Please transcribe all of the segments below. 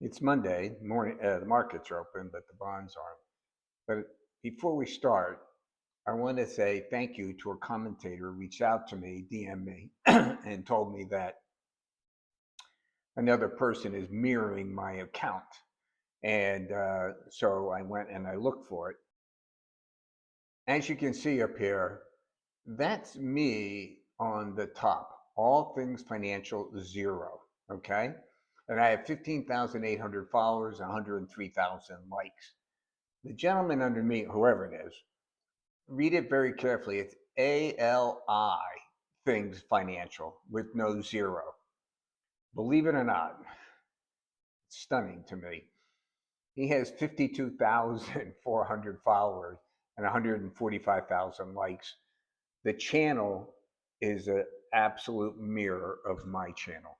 It's Monday morning. The markets are open, but the bonds aren't. But before we start, I want to say thank you to a commentator who reached out to me, DM me, and told me that another person is mirroring my account. And so I went and I looked for it. As you can see up here, that's me on the top. All things financial zero. Okay. And I have 15,800 followers, 103,000 likes. The gentleman under me, whoever it is, read it very carefully. It's ALI Things Financial with no zero. Believe it or not, it's stunning to me. He has 52,400 followers and 145,000 likes. The channel is an absolute mirror of my channel.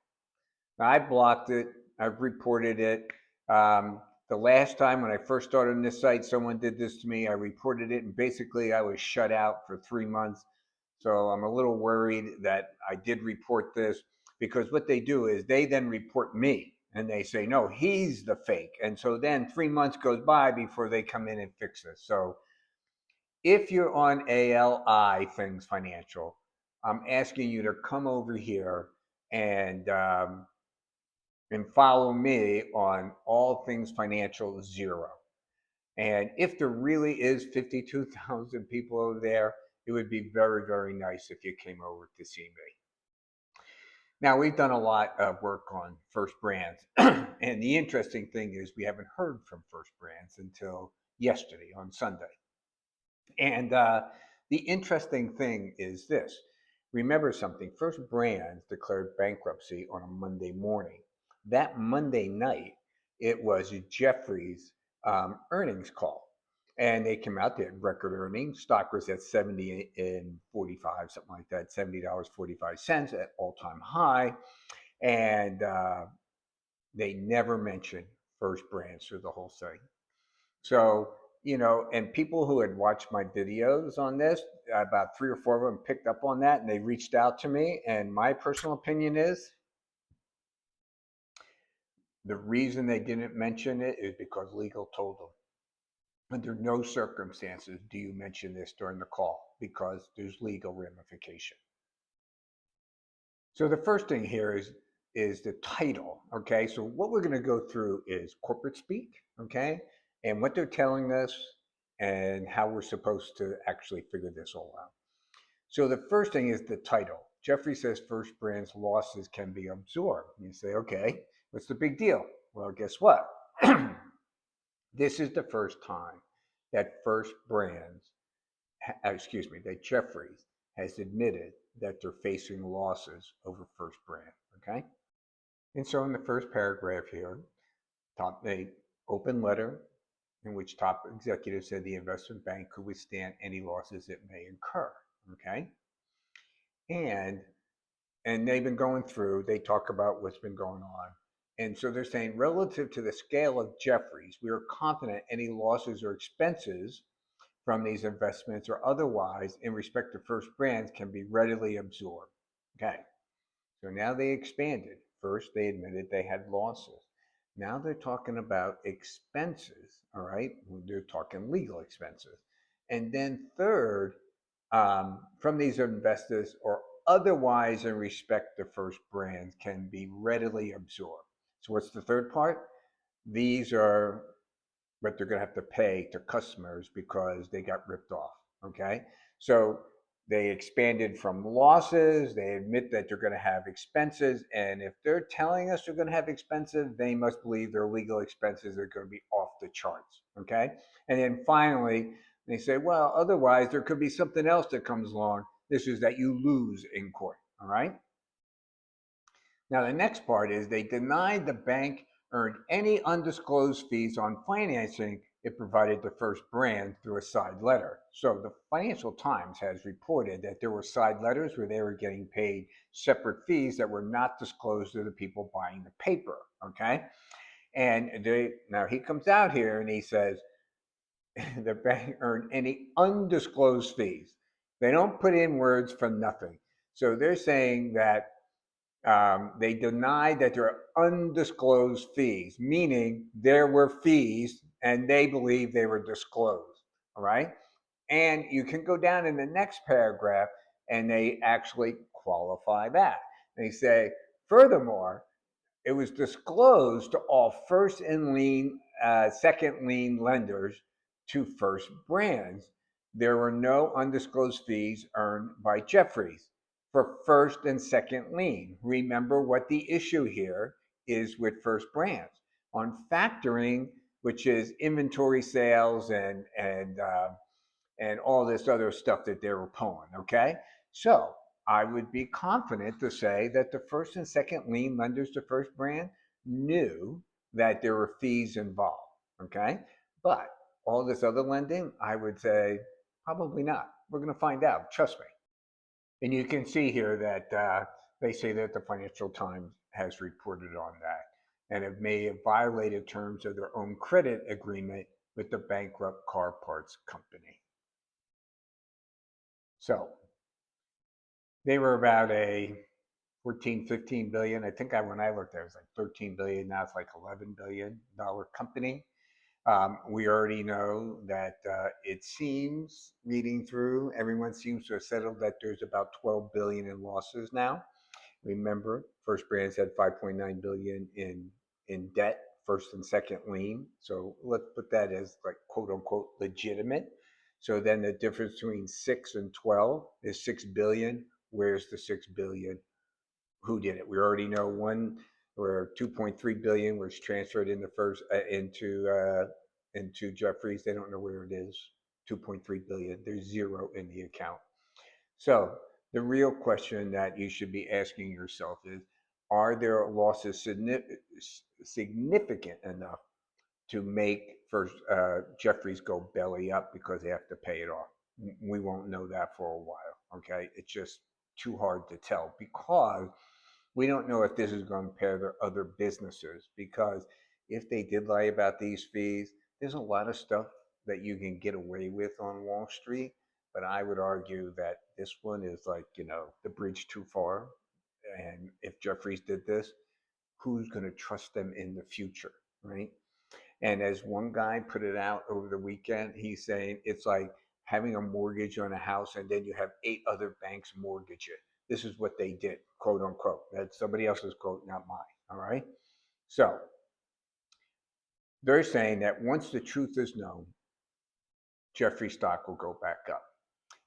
Now, I blocked it. I've reported it. The last time when I first started on this site, someone did this to me. I reported it, and basically I was shut out for 3 months. So I'm a little worried that I did report this because what they do is they then report me and they say, no, he's the fake. And so then 3 months goes by before they come in and fix this. So if you're on ALI Things Financial, I'm asking you to come over here and follow me on All Things Financial Zero. And if there really is 52,000 people over there, it would be very, very nice if you came over to see me. Now, we've done a lot of work on First Brands. And the interesting thing is we haven't heard from First Brands until yesterday on Sunday. And the interesting thing is this. Remember something, First Brands declared bankruptcy on a Monday morning. That Monday night, it was Jefferies' earnings call. And they came out, they had record earnings. Stock was at 70 and 45, something like that, $70.45 at all-time high. And they never mentioned First Brands through the whole thing. So, and people who had watched my videos on this, about 3 or 4 of them picked up on that and they reached out to me. And my personal opinion is the reason they didn't mention it is because legal told them. Under no circumstances do you mention this during the call because there's legal ramification. So the first thing here is the title. Okay, so what we're going to go through is corporate speak. Okay, and what they're telling us and how we're supposed to actually figure this all out. So the first thing is the title. Jeffrey says First Brands losses can be absorbed. You say, okay, what's the big deal? Well, guess what? This is the first time that that Jefferies has admitted that they're facing losses over First Brand. Okay. And so in the first paragraph here, top a open letter in which top executives said the investment bank could withstand any losses it may incur. Okay. And they've been going through, they talk about what's been going on. And so they're saying relative to the scale of Jefferies, we are confident any losses or expenses from these investments or otherwise in respect to First Brands can be readily absorbed. Okay. So now they expanded. First, they admitted they had losses. Now they're talking about expenses, all right? They're talking legal expenses. And then third, from these investors or otherwise in respect to First Brands can be readily absorbed. So what's the third part? These are what they're going to have to pay to customers because they got ripped off, okay? So they expanded from losses. They admit that they're going to have expenses. And if they're telling us they're going to have expenses, they must believe their legal expenses are going to be off the charts. Okay. And then finally, they say, well, otherwise, there could be something else that comes along. This is that you lose in court. All right. Now, the next part is they denied the bank earned any undisclosed fees on financing it provided to First Brand through a side letter. So the Financial Times has reported that there were side letters where they were getting paid separate fees that were not disclosed to the people buying the paper. Okay. And now he comes out here and he says the bank earned any undisclosed fees. They don't put in words for nothing. So they're saying that They denied that there are undisclosed fees, meaning there were fees and they believe they were disclosed. All right. And you can go down in the next paragraph and they actually qualify that. They say, furthermore, it was disclosed to all first and lien, second lien lenders to first brands. There were no undisclosed fees earned by Jefferies for first and second lien. Remember what the issue here is with first brands on factoring, which is inventory sales and all this other stuff that they were pulling. Okay, so I would be confident to say that the first and second lien lenders to first brand knew that there were fees involved. Okay, but all this other lending, I would say probably not. We're going to find out. Trust me. And you can see here that they say that the Financial Times has reported on that and have may have violated terms of their own credit agreement with the bankrupt car parts company. So they were about a 14, 15 billion. I think when I looked, it was like 13 billion. Now it's like $11 billion company. We already know that it seems, reading through, everyone seems to have settled that there's about 12 billion in losses now. Remember, First Brands had 5.9 billion in debt, first and second lien. So let's put that as like quote unquote legitimate. So then the difference between 6 and 12 is 6 billion. Where's the 6 billion? Who did it? We already know one where 2.3 billion was transferred in the first into Jefferies. They don't know where it is. 2.3 billion. There's zero in the account. So the real question that you should be asking yourself is, are there losses significant enough to make first Jeffries go belly up because they have to pay it off? We won't know that for a while. Okay, it's just too hard to tell because we don't know if this is going to impair their other businesses. Because if they did lie about these fees, there's a lot of stuff that you can get away with on Wall Street. But I would argue that this one is like, the bridge too far. And if Jeffries did this, who's going to trust them in the future, right? And as one guy put it out over the weekend, he's saying it's like having a mortgage on a house and then you have 8 other banks mortgage it. This is what they did, quote unquote. That's somebody else's quote, not mine. All right. So they're saying that once the truth is known, Jeffrey stock will go back up.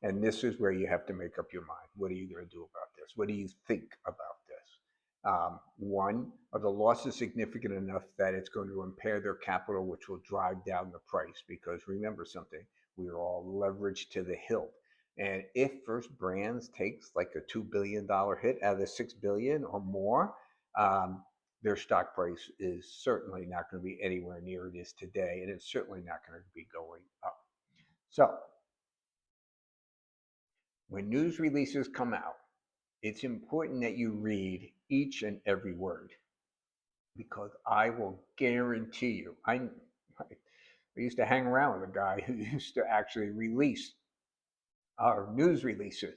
And this is where you have to make up your mind. What are you going to do about this? What do you think about this? One, are the losses significant enough that it's going to impair their capital, which will drive down the price? Because remember something, we are all leveraged to the hilt. And if First Brands takes like a $2 billion hit out of the 6 billion or more, their stock price is certainly not going to be anywhere near it is today. And it's certainly not going to be going up. So when news releases come out, it's important that you read each and every word because I will guarantee you, I used to hang around with a guy who used to actually release our news releases.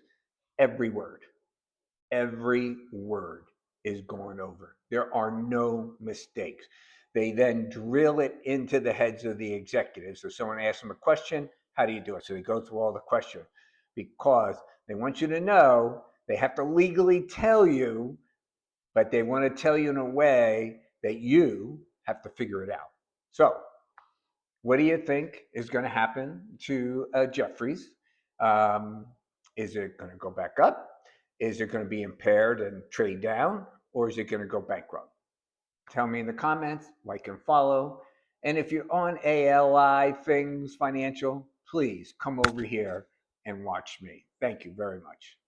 Every word is gone over. There are no mistakes. They then drill it into the heads of the executives. So someone asks them a question, how do you do it? So they go through all the questions because they want you to know they have to legally tell you, but they want to tell you in a way that you have to figure it out. So what do you think is going to happen to Jefferies? Is it going to go back up? Is it going to be impaired and trade down? Or is it going to go bankrupt? Tell me in the comments, like and follow. And if you're on ALI Things Financial, please come over here and watch me. Thank you very much.